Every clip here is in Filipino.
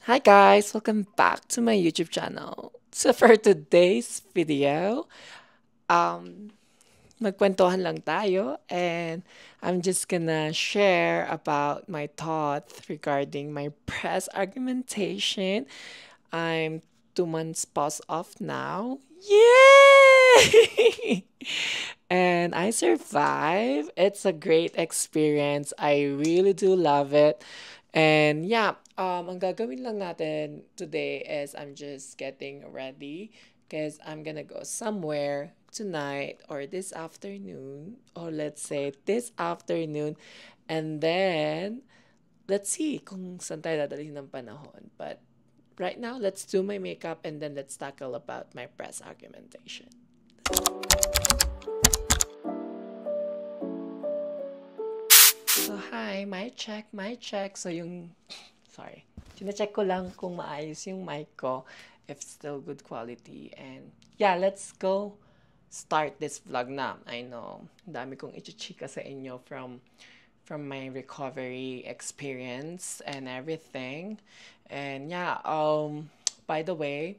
Hi guys, welcome back to my YouTube channel. So for today's video, um, magkwentuhan lang tayo and I'm just gonna share about my thoughts regarding my press argumentation. I'm 2 months past off now. Yay! And I survived. It's a great experience. I really do love it. And yeah, ang gagawin lang natin today is I'm just getting ready because I'm gonna go somewhere tonight or this afternoon, or let's say this afternoon. And then, let's see kung saan tayo dadalhin ng panahon. But right now, let's do my makeup and then let's tackle about my press argumentation. So, hi, mic check. So, sorry. Chine-check ko lang kung maayos yung mic ko, if still good quality. And, yeah, let's go start this vlog na. I know, dami kong ichichika sa inyo from my recovery experience and everything. And, yeah, by the way,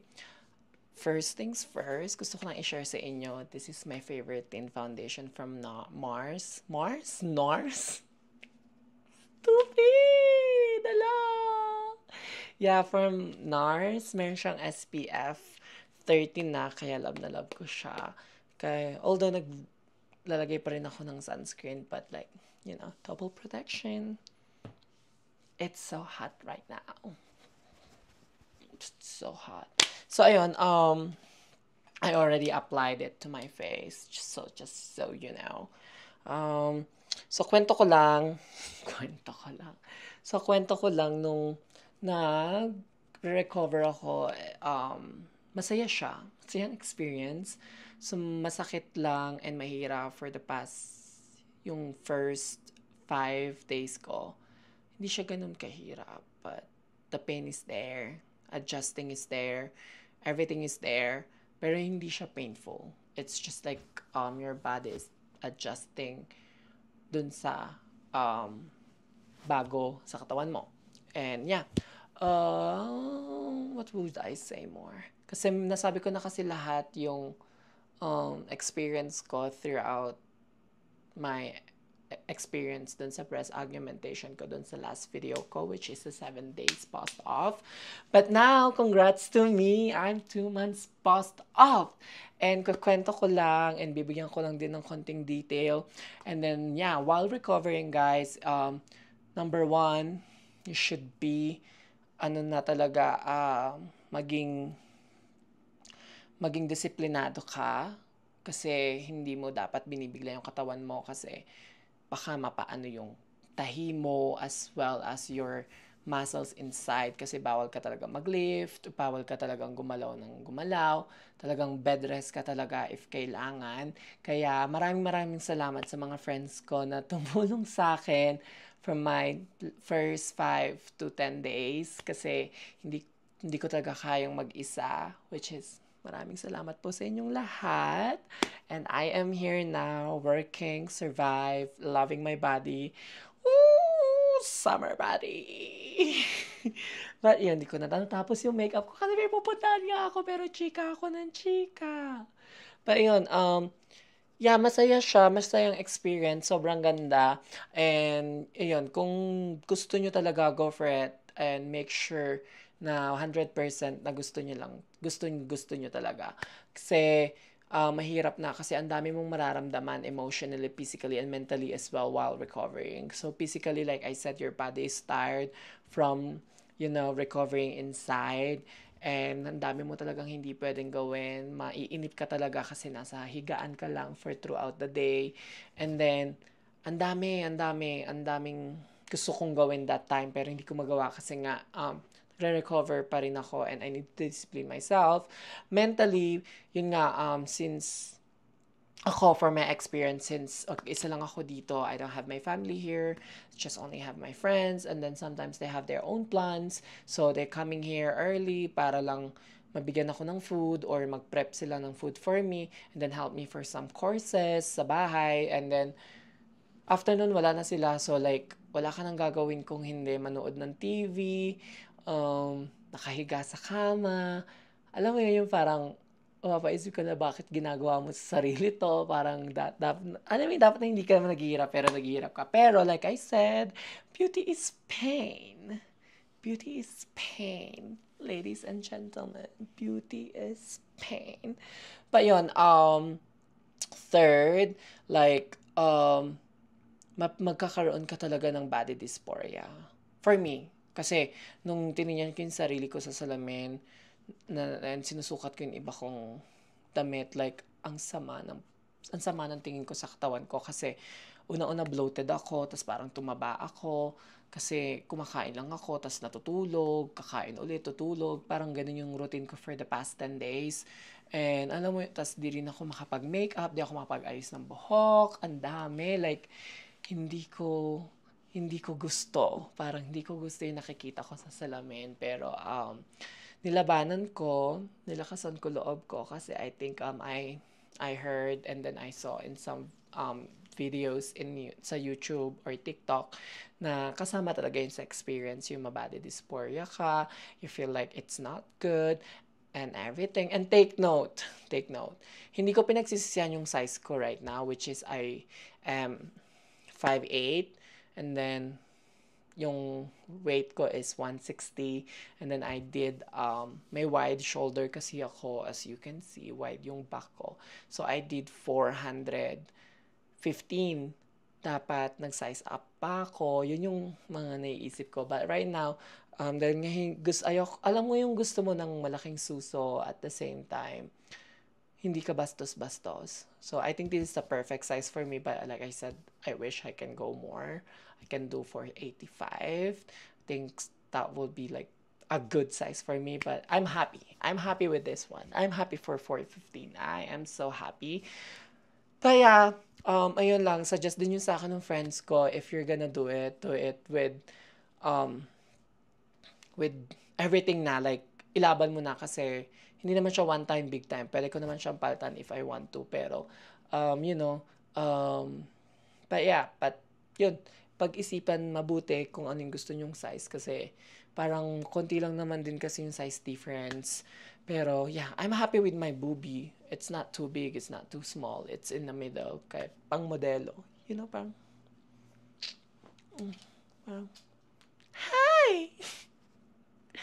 first things first, gusto ko lang i-share sa inyo, this is my favorite tint foundation from Mars. Mars? NARS? Stupid! Ala! Yeah, from NARS. Meron siyang SPF 13 na, kaya love na love ko siya. Kaya, although naglalagay pa rin ako ng sunscreen, but like, double protection. It's so hot right now. It's so hot. So, ayun, I already applied it to my face, just so you know. So kwento ko lang, kwento ko lang. So kwento ko lang nung nag-recover ako, masaya siya. Masayang experience. So masakit lang and mahirap for the past, yung first 5 days ko. Hindi siya ganun kahirap, but the pain is there, adjusting is there, everything is there, pero hindi siya painful. It's just like your body is adjusting dun sa bago sa katawan mo. And yeah, what would I say more? Kasi nasabi ko na kasi lahat yung experience ko throughout my experience dun sa breast augmentation ko dun sa last video ko, which is the 7 days post off. But now, congrats to me! I'm 2 months post off! And kukwento ko lang and bibigyan ko lang din ng konting detail. And then, yeah, while recovering, guys, number one, you should be, maging disiplinado ka kasi hindi mo dapat binibigla yung katawan mo kasi baka mapaano yung tahi mo as well as your muscles inside kasi bawal ka talaga mag-lift, bawal ka talagang gumalaw ng gumalaw, talagang bed rest ka talaga if kailangan. Kaya maraming salamat sa mga friends ko na tumulong sa akin from my first 5 to 10 days kasi hindi ko talaga kayang mag-isa, which is maraming salamat po sa inyong lahat. And I am here now, working, survive, loving my body. Woo! Summer body! But yun, hindi ko na natapos yung makeup ko kasi may pupuntahan nga ako pero chika ako ng chika. But yun, yeah, masaya siya, masayang experience, sobrang ganda. And yun, kung gusto nyo talaga, go for it and make sure na 100% na gusto nyo talaga. Kasi mahirap na kasi ang dami mong mararamdaman emotionally, physically, and mentally as well while recovering. So physically, like I said, your body is tired from, recovering inside. And ang dami mo talagang hindi pwedeng gawin. Maiinip ka talaga kasi nasa higaan ka lang for throughout the day. And then, ang daming gusto kong gawin that time pero hindi ko magawa kasi nga re-recover pa rin ako and I need to discipline myself. Mentally, yun nga, since ako, for my experience, since isa lang ako dito, I don't have my family here, just only have my friends, and then sometimes they have their own plans, so they're coming here early para lang mabigyan ako ng food or mag-prep sila ng food for me, and then help me for some courses sa bahay, and then after nun, wala na sila. So, like, wala ka nang gagawin kung hindi manood ng TV, nakahiga sa kama. Alam mo yun, yung parang, mapaisip ka na bakit ginagawa mo sa sarili to. Parang, alam mo yun, dapat na hindi ka naman naghihirap, pero naghihirap ka. Pero, like I said, beauty is pain. Beauty is pain. Ladies and gentlemen, beauty is pain. But yun, third, like, magkakaroon ka talaga ng body dysphoria. For me, kasi nung tinignan ko yung sarili ko sa salamin, and sinusukat ko yung iba kong damit, like, ang sama ng tingin ko sa katawan ko kasi una-una bloated ako, tapos parang tumaba ako, kasi kumakain lang ako, tapos natutulog, kakain ulit, tutulog, parang ganun yung routine ko for the past 10 days. And alam mo, tapos di rin ako makapag-makeup, di ako makapag-ayos ng buhok, ang dami, like, hindi ko hindi ko gusto. Parang hindi ko gusto yung nakikita ko sa salamin. Pero, nilabanan ko, nilakasan ko loob ko kasi I think, I heard and then I saw in some, videos sa YouTube or TikTok na kasama talaga yun sa experience, yung mabody dysphoria ka, you feel like it's not good, and everything. And take note, hindi ko pinagsisisihan yung size ko right now, which is I am 5'8", and then yung weight ko is 160, and then I did may wide shoulder kasi ako, as you can see, wide yung back ko, so I did 415. Dapat nag-size up pa ako, yun yung mga naiisip ko, but right now, dahil nga alam mo yung gusto mo ng malaking suso at the same time hindi ka bastos-bastos. So, I think this is the perfect size for me. But like I said, I wish I can go more. I can do 485. I think that would be like a good size for me. But I'm happy. I'm happy with this one. I'm happy for 415. I am so happy. Kaya, ayun lang. Suggest din yun sa akin ng friends ko. If you're gonna do it um, with everything na, like, ilaban mo na kasi hindi naman siya one time, big time. Pwede ko naman siyang palitan if I want to. Pero, you know, but yeah, but yun, pag-isipan mabuti kung anong gusto nyong size kasi parang konti lang naman din kasi yung size difference. Pero yeah, I'm happy with my boobie. It's not too big, it's not too small. It's in the middle. Kaya pang modelo. You know, parang hi!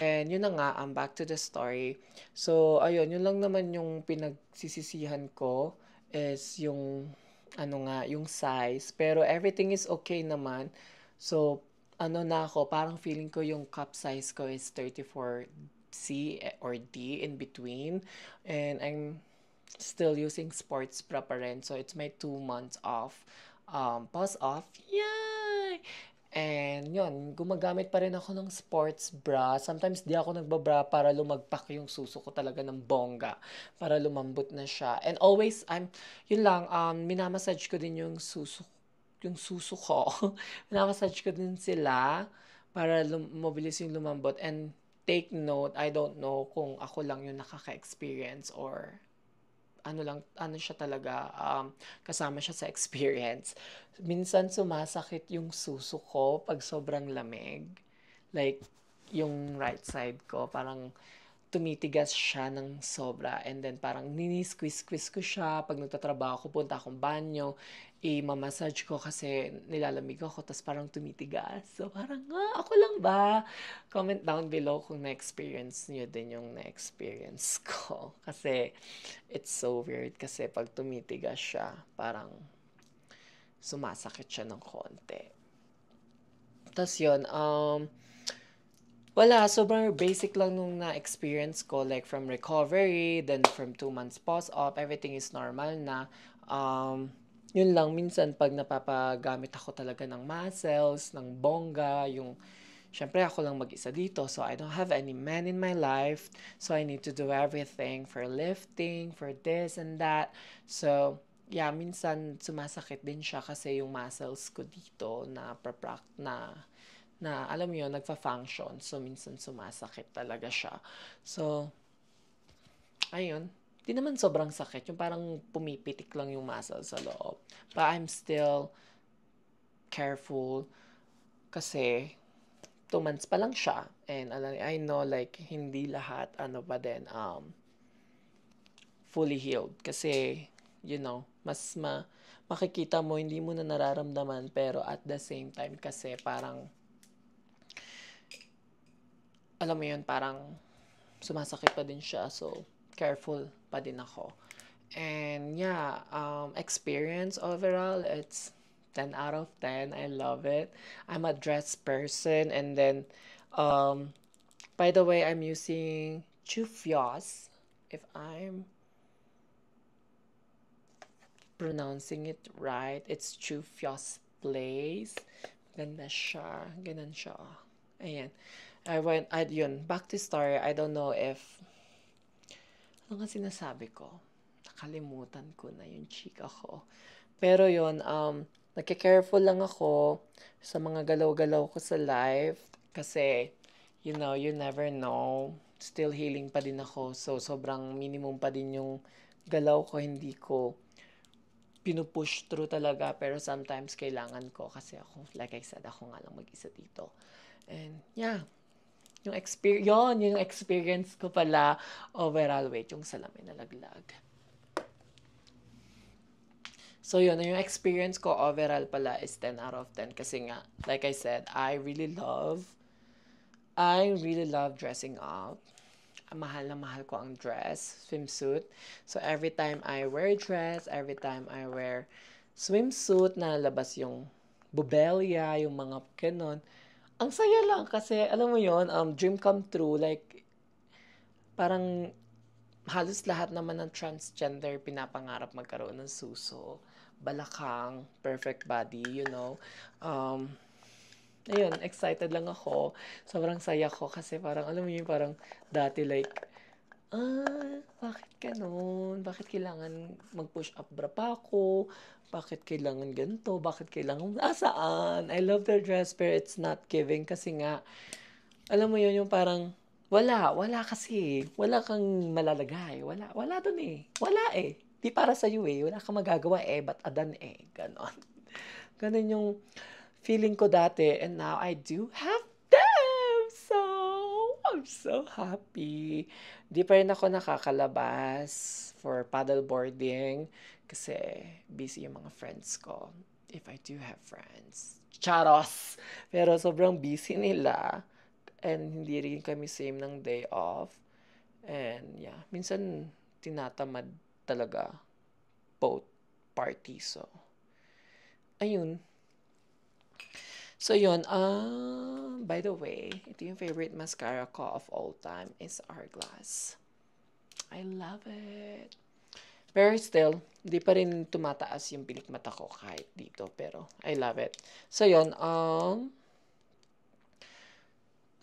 And yun na nga, back to the story. So, ayun, yun lang naman yung pinagsisisihan ko is yung, ano nga, yung size. Pero everything is okay naman. So, ano na ako, parang feeling ko yung cup size ko is 34C or D in between. And I'm still using sports bra pa rin. So, it's my 2 months off. Pause off. Yay! And yun, gumagamit pa rin ako ng sports bra. Sometimes di ako nagbabra para lumagpak yung suso ko talaga ng bongga. Para lumambot na siya. And always, yun lang, minamassage ko din yung suso ko. Minamassage ko din sila para mabilis yung lumambot. And take note, I don't know kung ako lang yung nakaka-experience or ano siya talaga, kasama siya sa experience. Minsan sumasakit yung suso ko pag sobrang lamig. Like, yung right side ko, parang tumitigas siya ng sobra, and then parang nini-squeeze ko siya pag nagtatrabaho ko, punta akong banyo, i-massage ko kasi nilalamig ako, tapos parang tumitigas. So parang, ako lang ba? Comment down below kung na-experience niyo din yung na-experience ko. Kasi it's so weird kasi pag tumitigas siya, parang sumasakit siya ng konti. Tapos yun, wala, sobrang basic lang nung na-experience ko, like from recovery, then from 2 months post-op, everything is normal na. Yun lang, minsan pag napapagamit ako talaga ng muscles, ng bongga, syempre ako lang mag-isa dito, so I don't have any man in my life, so I need to do everything for lifting, for this and that. So, yeah, minsan sumasakit din siya kasi yung muscles ko dito na alam mo yun, nagfa-function. So, minsan sumasakit talaga siya. So, ayun. Di naman sobrang sakit. Yung parang pumipitik lang yung muscle sa loob. But I'm still careful kasi 2 months pa lang siya. And I know like hindi lahat ano pa din fully healed kasi mas makikita mo hindi mo na nararamdaman pero at the same time kasi parang alam mo yun parang sumasakit pa din siya so careful pa din ako. And yeah, experience overall, it's 10 out of 10. I love it. I'm a dress person. And then, by the way, I'm using Chufios. If I'm pronouncing it right, it's Chufios Place. Ganda siya. Ganon siya. Ayan. Yun, back to story. I don't know if, ano nga sinasabi ko? Nakalimutan ko na yung chika ko. Pero yun, nagka-careful lang ako sa mga galaw-galaw ko sa life kasi, you never know. Still healing pa din ako. So, sobrang minimum pa din yung galaw ko. Hindi ko pinupush through talaga. Pero sometimes kailangan ko kasi ako, like I said, ako nga lang mag-isa dito. And yeah, yung experience ko pala overall, wait, yung salamin nalaglag. So yun, yung experience ko overall pala is 10 out of 10 kasi nga, like I said, I really love dressing up. Mahal na mahal ko ang dress, swimsuit. So every time I wear dress, every time I wear swimsuit, nalabas yung bubelya, yung mga ganon. Ang saya lang kasi, alam mo yun, dream come true. Like, parang halos lahat naman ng transgender pinapangarap magkaroon ng suso, balakang, perfect body. Ayun, excited lang ako. Sobrang saya ko kasi parang, alam mo yun, parang dati like, bakit ganun? Bakit kailangan mag-push up bra pa ako? Bakit kailangan ganito? Bakit kailangan, saan? I love their dress pero it's not giving kasi nga, alam mo yun, yung parang, wala kasi. Wala kang malalagay. Wala dun eh. Wala eh. Di para sa'yo eh. Wala kang magagawa eh. Ba't adan eh? Ganon. Ganon yung feeling ko dati. And now I do have them. So, I'm so happy. Di pa rin ako nakakalabas for paddleboarding kasi busy yung mga friends ko. If I do have friends. Charos! Pero sobrang busy nila. And hindi rin kami same ng day off. And yeah, minsan tinatamad talaga both parties. So, ayun. So, yun. By the way, ito yung favorite mascara ko of all time is Hourglass. I love it. Pero still, di pa rin tumataas yung pilik mata ko kahit dito. Pero, I love it. So, yun.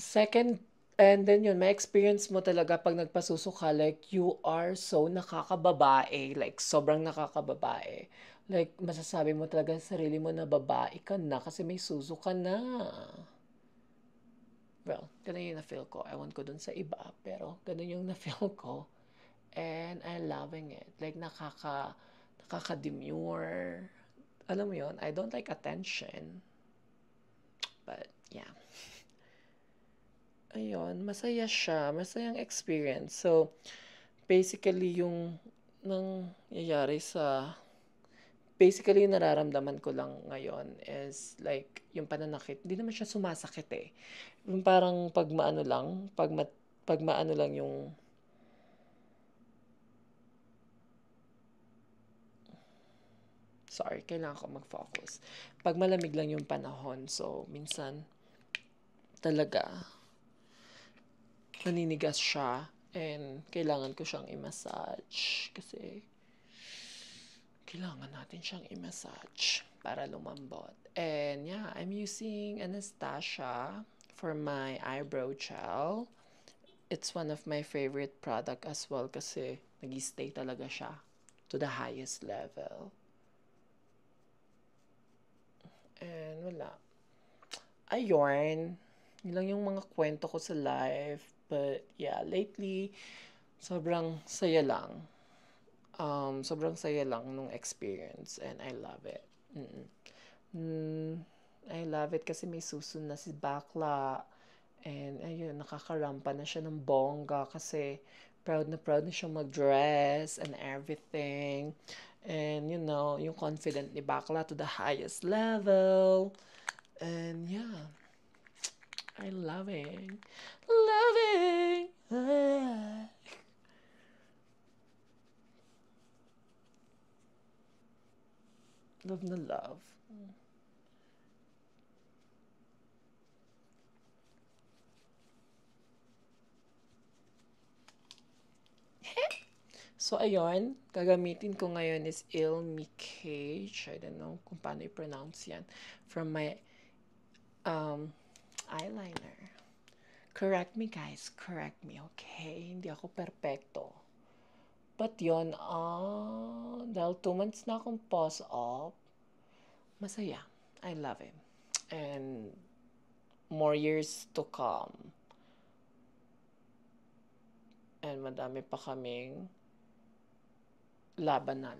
Second, and then yun, may experience mo talaga pag nagpasuso ka, like, you are so nakakababae. Like, sobrang nakakababae. Like, masasabi mo talaga sa sarili mo na babae ka na kasi may suso ka na. Well, ganun yung na-feel ko. Ewan ko dun sa iba, pero ganun yung na-feel ko. And I'm loving it. Like, nakaka-demure. Alam mo yun, I don't like attention. But, yeah. Ayun, masaya siya. Masayang experience. So, basically, yung nangyayari basically, yung nararamdaman ko lang ngayon is like, yung pananakit, hindi naman siya sumasakit eh. Yung parang pag maano lang, pag maano lang yung, sorry, kailangan ko mag-focus. Pag malamig lang yung panahon, so, minsan, talaga, naninigas siya and kailangan ko siyang i-massage kasi kailangan natin siyang i-massage para lumambot. And yeah, I'm using Anastasia for my eyebrow gel. It's one of my favorite product as well kasi nag-stay talaga siya to the highest level. And wala. Ayun. Yun lang yung mga kwento ko sa life. But yeah, lately, sobrang saya lang. Sobrang saya lang nung experience and I love it. I love it kasi may susun na si Bakla. And ayun, nakakarampa na siya ng bongga kasi proud na siya mag-dress and everything. And you know, yung confident ni Bakla to the highest level. And yeah, I loving. Loving. Love na love. So, ayun, gagamitin ko ngayon is Ilmi Cage. I don't know kung paano i-pronounce yan. From my eyeliner. Correct me, guys. Correct me, okay? Hindi ako perfecto. But yun, dahil 2 months na akong pause-op, masaya. I love it. And more years to come. And madami pa kaming lalabanan.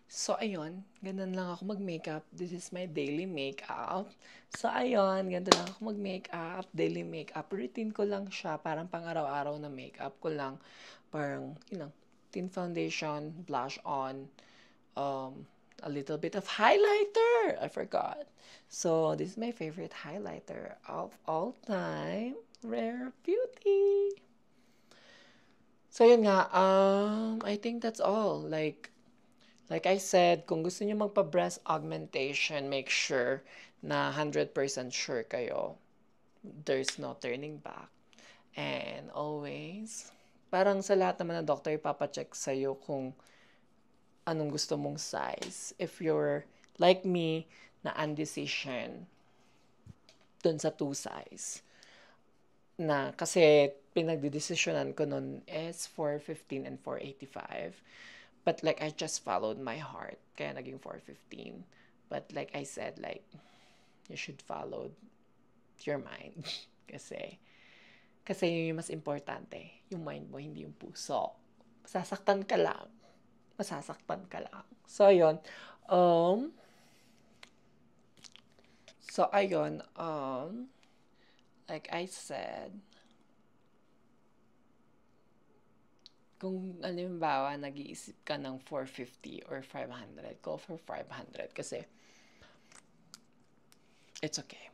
So, ayun, ganun lang ako mag-makeup. This is my daily makeup. So, ayun, ganun lang ako mag-makeup. Daily makeup. Routine ko lang siya. Parang pang-araw-araw na makeup ko lang. Parang, thin foundation, blush on, a little bit of highlighter. I forgot. So, this is my favorite highlighter of all time. Rare Beauty. So, yun nga, I think that's all. Like I said, kung gusto niyo magpa-breast augmentation, make sure na 100% sure kayo. There's no turning back. And always, parang sa lahat naman ng doctor, ipapacheck sa'yo kung anong gusto mong size. If you're like me, na undecision dun sa 2 size. Na kasi pinagdidesisyonan ko nun is 415 and 485. But like I just followed my heart, kaya naging 415. But like I said, like you should follow your mind kasi yun yung mas importante, yung mind mo, hindi yung puso. Masasaktan ka lang. So ayun, like I said, kung halimbawa nag-iisip ka ng 450 or 500, go for 500 kasi it's okay.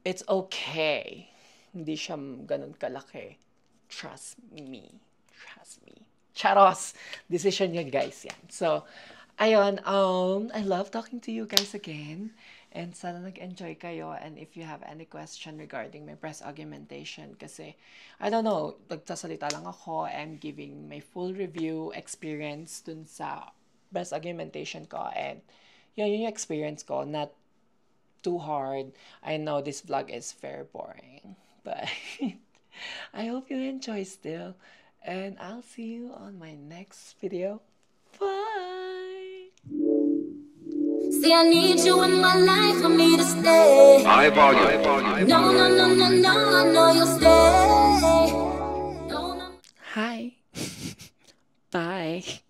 It's okay. Hindi siya ganun kalaki. Trust me. Charos! Decision niya, guys, yan. So, ayun, I love talking to you guys again. And sana nag-enjoy kayo. And if you have any question regarding my breast augmentation, kasi, I don't know, nagsasalita lang ako. I'm giving my full review experience dun sa breast augmentation ko. And yun yung experience ko. Not too hard. I know this vlog is very boring. But I hope you enjoy still. And I'll see you on my next video. Bye! See, I need you in my life for me to stay. High volume. No, I know you'll stay. Hi. Bye.